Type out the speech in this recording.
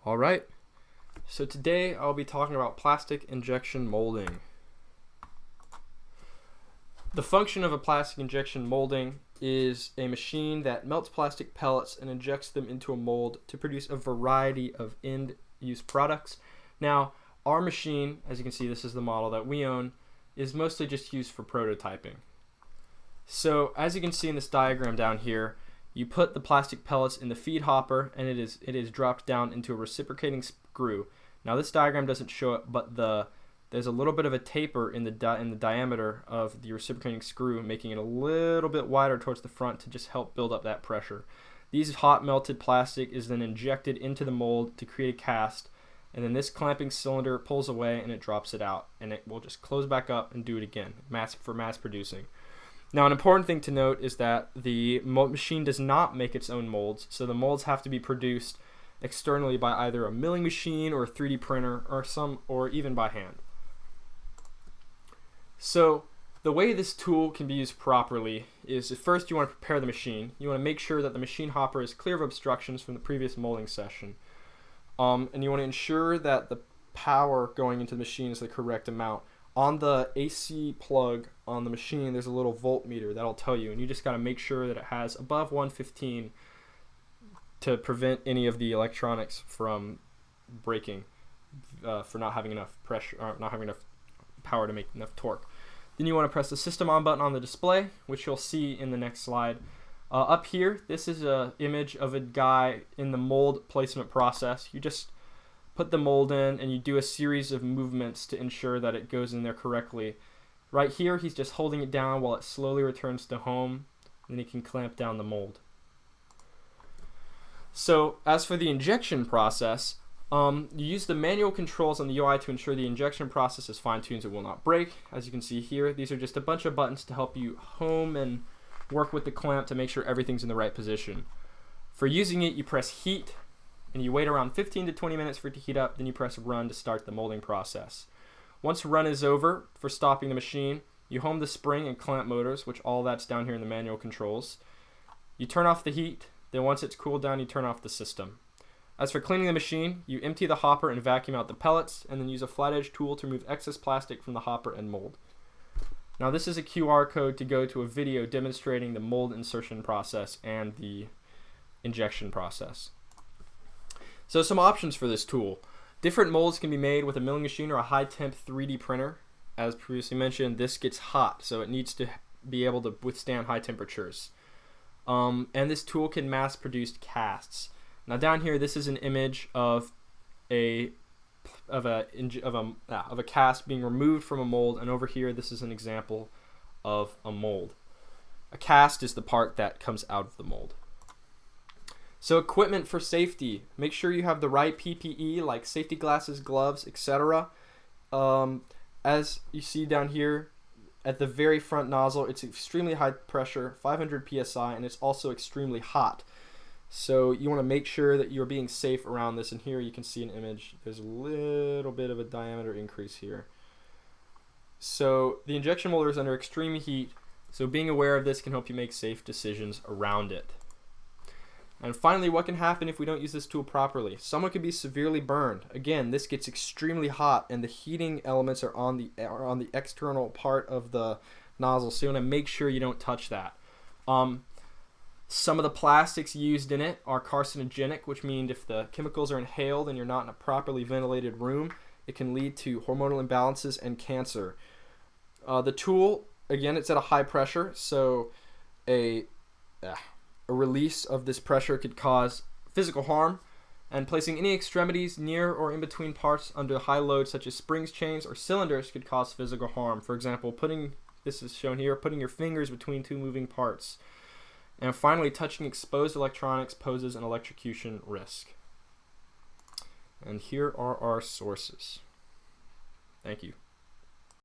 All right, so today I'll be talking about plastic injection molding. The function of a plastic injection molding is a machine that melts plastic pellets and injects them into a mold to produce a variety of end-use products. Now, our machine, as you can see, this is the model that we own, is mostly just used for prototyping. So, as you can see in this diagram down here, you put the plastic pellets in the feed hopper and it is dropped down into a reciprocating screw. Now this diagram doesn't show it, but there's a little bit of a taper in the diameter of the reciprocating screw, making it a little bit wider towards the front to just help build up that pressure. These hot melted plastic is then injected into the mold to create a cast, and then this clamping cylinder pulls away and it drops it out, and it will just close back up and do it again, for mass producing. Now, an important thing to note is that the machine does not make its own molds, so the molds have to be produced externally by either a milling machine or a 3D printer or even by hand. So the way this tool can be used properly is first you want to prepare the machine. You want to make sure that the machine hopper is clear of obstructions from the previous molding session. And you want to ensure that the power going into the machine is the correct amount. On the AC plug on the machine, there's a little voltmeter that'll tell you, and you just got to make sure that it has above 115 to prevent any of the electronics from breaking for not having enough pressure or not having enough power to make enough torque. Then you want to press the system on button on the display, which you'll see in the next slide. Up here, this is an image of a guy in the mold placement process. You just put the mold in and you do a series of movements to ensure that it goes in there correctly. Right here, he's just holding it down while it slowly returns to home, and then he can clamp down the mold. So as for the injection process, you use the manual controls on the UI to ensure the injection process is fine-tuned so it will not break. As you can see here, these are just a bunch of buttons to help you home and work with the clamp to make sure everything's in the right position. For using it, you press heat and you wait around 15 to 20 minutes for it to heat up, then you press run to start the molding process. Once run is over for stopping the machine, you home the spring and clamp motors, which all that's down here in the manual controls. You turn off the heat, then once it's cooled down, you turn off the system. As for cleaning the machine, you empty the hopper and vacuum out the pellets, and then use a flat edge tool to remove excess plastic from the hopper and mold. Now this is a QR code to go to a video demonstrating the mold insertion process and the injection process. So some options for this tool. Different molds can be made with a milling machine or a high-temp 3D printer. As previously mentioned, this gets hot, so it needs to be able to withstand high temperatures. And this tool can mass-produce casts. Now down here, this is an image of a cast being removed from a mold, and over here, this is an example of a mold. A cast is the part that comes out of the mold. So equipment for safety. Make sure you have the right PPE like safety glasses, gloves, etc. As you see down here at the very front nozzle, it's extremely high pressure, 500 psi, and it's also extremely hot. So you want to make sure that you're being safe around this, and here you can see an image. There's a little bit of a diameter increase here. So the injection molder is under extreme heat, so being aware of this can help you make safe decisions around it. And finally, what can happen if we don't use this tool properly? Someone could be severely burned. Again, this gets extremely hot, and the heating elements are on the external part of the nozzle, so you want to make sure you don't touch that. Some of the plastics used in it are carcinogenic, which means if the chemicals are inhaled and you're not in a properly ventilated room, it can lead to hormonal imbalances and cancer. The tool, again, it's at a high pressure, so a release of this pressure could cause physical harm, and placing any extremities near or in between parts under high load, such as springs, chains, or cylinders, could cause physical harm. For example, this is shown here, putting your fingers between two moving parts. And finally, touching exposed electronics poses an electrocution risk. And here are our sources. Thank you.